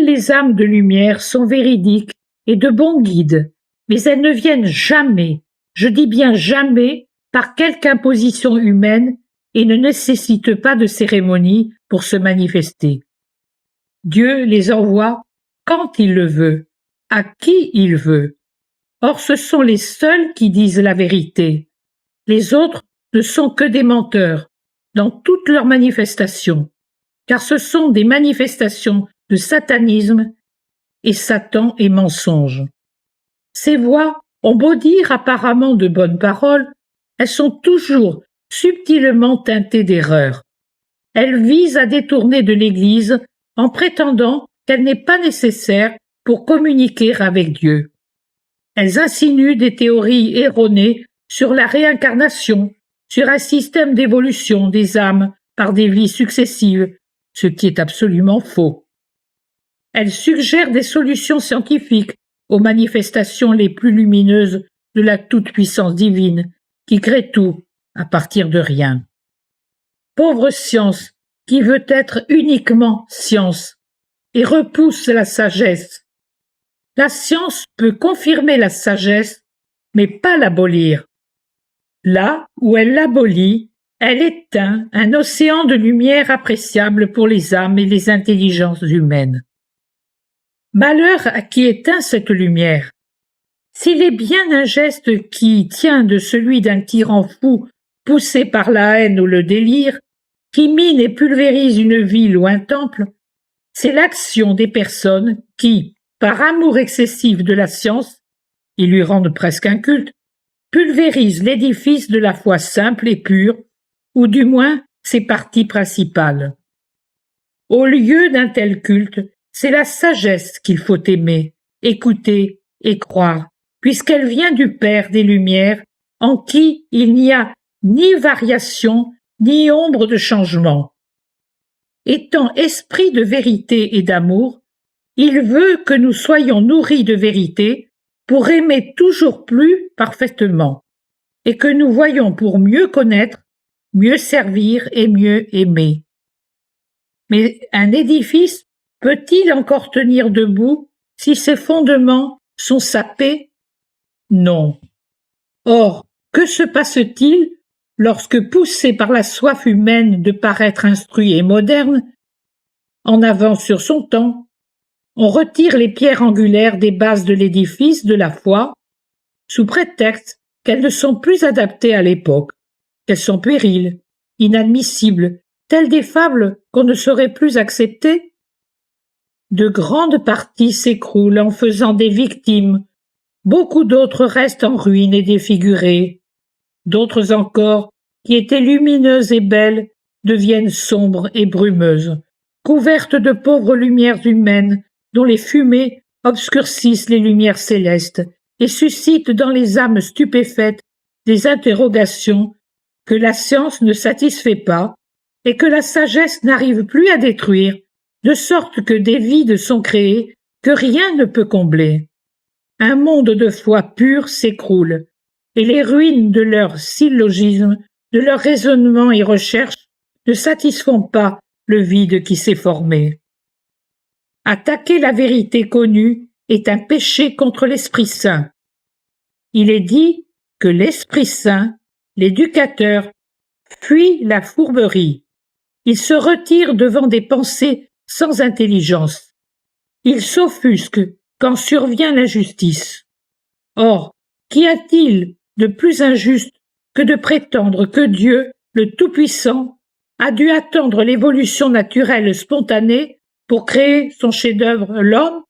les âmes de lumière sont véridiques et de bons guides, mais elles ne viennent jamais, je dis bien jamais, par quelque imposition humaine et ne nécessitent pas de cérémonie pour se manifester. Dieu les envoie quand il le veut, à qui il veut. Or ce sont les seuls qui disent la vérité. Les autres ne sont que des menteurs dans toutes leurs manifestations, car ce sont des manifestations de satanisme et Satan est mensonge. Ces voix ont beau dire apparemment de bonnes paroles, elles sont toujours subtilement teintées d'erreur. Elles visent à détourner de l'Église en prétendant qu'elle n'est pas nécessaire pour communiquer avec Dieu. Elles insinuent des théories erronées sur la réincarnation, sur un système d'évolution des âmes par des vies successives, ce qui est absolument faux. Elles suggèrent des solutions scientifiques aux manifestations les plus lumineuses de la toute-puissance divine, qui crée tout à partir de rien. Pauvre science qui veut être uniquement science et repousse la sagesse. La science peut confirmer la sagesse, mais pas l'abolir. Là où elle l'abolit, elle éteint un océan de lumière appréciable pour les âmes et les intelligences humaines. Malheur à qui éteint cette lumière. S'il est bien un geste qui tient de celui d'un tyran fou poussé par la haine ou le délire, qui mine et pulvérise une ville ou un temple, c'est l'action des personnes qui, par amour excessif de la science, ils lui rendent presque un culte, pulvérisent l'édifice de la foi simple et pure, ou du moins ses parties principales. Au lieu d'un tel culte, c'est la sagesse qu'il faut aimer, écouter et croire, puisqu'elle vient du Père des Lumières, en qui il n'y a ni variation ni ombre de changement. Étant esprit de vérité et d'amour, il veut que nous soyons nourris de vérité pour aimer toujours plus parfaitement, et que nous voyions pour mieux connaître, mieux servir et mieux aimer. Mais un édifice peut-il encore tenir debout si ses fondements sont sapés? Non. Or, que se passe-t-il lorsque, poussé par la soif humaine de paraître instruit et moderne, en avance sur son temps, on retire les pierres angulaires des bases de l'édifice de la foi, sous prétexte qu'elles ne sont plus adaptées à l'époque, qu'elles sont puériles, inadmissibles, telles des fables qu'on ne saurait plus accepter? De grandes parties s'écroulent en faisant des victimes, beaucoup d'autres restent en ruine et défigurées, d'autres encore, qui étaient lumineuses et belles, deviennent sombres et brumeuses, couvertes de pauvres lumières humaines dont les fumées obscurcissent les lumières célestes et suscitent dans les âmes stupéfaites des interrogations que la science ne satisfait pas et que la sagesse n'arrive plus à détruire, de sorte que des vides sont créés que rien ne peut combler. Un monde de foi pure s'écroule, et les ruines de leurs syllogismes, de leurs raisonnements et recherches ne satisfont pas le vide qui s'est formé. Attaquer la vérité connue est un péché contre l'Esprit Saint. Il est dit que l'Esprit Saint, l'éducateur, fuit la fourberie. Il se retire devant des pensées sans intelligence. Il s'offusque quand survient l'injustice. Or, qu'y a-t-il de plus injuste que de prétendre que Dieu, le Tout-Puissant, a dû attendre l'évolution naturelle spontanée pour créer son chef-d'œuvre, l'homme?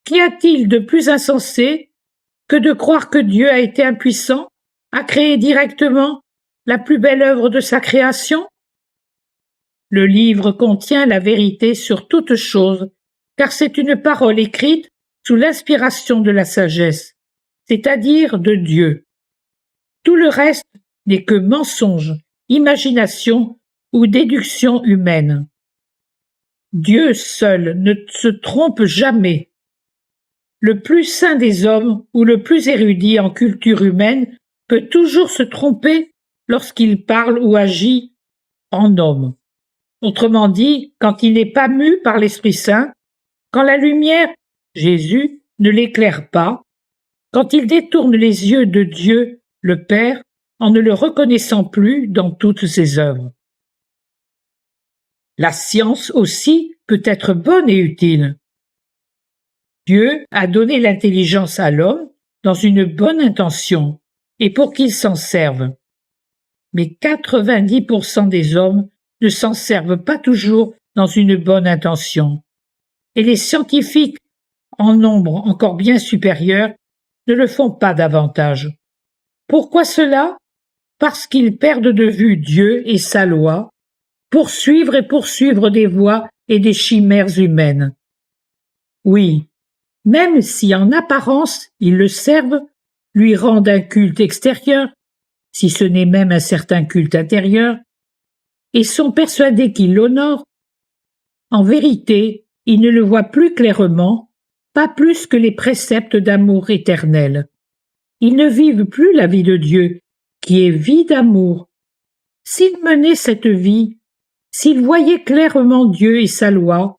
Qu'y a-t-il de plus insensé que de croire que Dieu a été impuissant à créer directement la plus belle œuvre de sa création? Le livre contient la vérité sur toute chose, car c'est une parole écrite sous l'inspiration de la sagesse, c'est-à-dire de Dieu. Tout le reste n'est que mensonge, imagination ou déduction humaine. Dieu seul ne se trompe jamais. Le plus saint des hommes ou le plus érudit en culture humaine peut toujours se tromper lorsqu'il parle ou agit en homme. Autrement dit, quand il n'est pas mu par l'Esprit Saint, Quand la lumière, Jésus, ne l'éclaire pas, quand il détourne les yeux de Dieu, le Père, en ne le reconnaissant plus dans toutes ses œuvres. La science aussi peut être bonne et utile. Dieu a donné l'intelligence à l'homme dans une bonne intention et pour qu'il s'en serve. Mais 90% des hommes ne s'en servent pas toujours dans une bonne intention. Et les scientifiques, en nombre encore bien supérieur, ne le font pas davantage. Pourquoi cela? Parce qu'ils perdent de vue Dieu et sa loi, poursuivre des voies et des chimères humaines. Oui, même si en apparence ils le servent, lui rendent un culte extérieur, si ce n'est même un certain culte intérieur, et sont persuadés qu'ils l'honorent, en vérité, ils ne le voient plus clairement, pas plus que les préceptes d'amour éternel. Ils ne vivent plus la vie de Dieu, qui est vie d'amour. S'ils menaient cette vie, s'ils voyaient clairement Dieu et sa loi,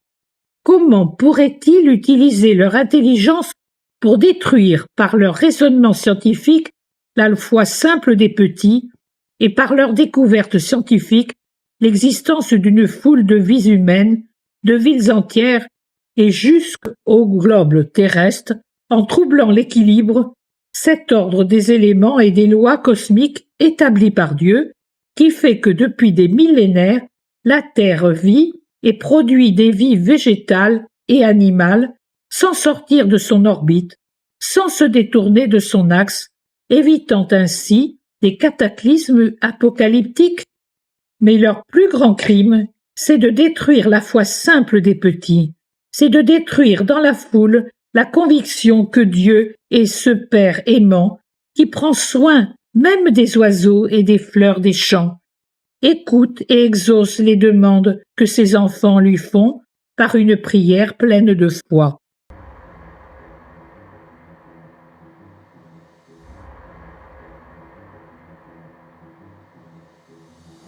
comment pourraient-ils utiliser leur intelligence pour détruire par leur raisonnement scientifique la foi simple des petits et par leur découverte scientifique l'existence d'une foule de vies humaines, de villes entières et jusqu'au globe terrestre en troublant l'équilibre, cet ordre des éléments et des lois cosmiques établis par Dieu qui fait que depuis des millénaires, la Terre vit et produit des vies végétales et animales sans sortir de son orbite, sans se détourner de son axe, évitant ainsi des cataclysmes apocalyptiques. Mais leur plus grand crime, c'est de détruire la foi simple des petits, c'est de détruire dans la foule la conviction que Dieu est ce Père aimant qui prend soin même des oiseaux et des fleurs des champs, écoute et exauce les demandes que ses enfants lui font par une prière pleine de foi.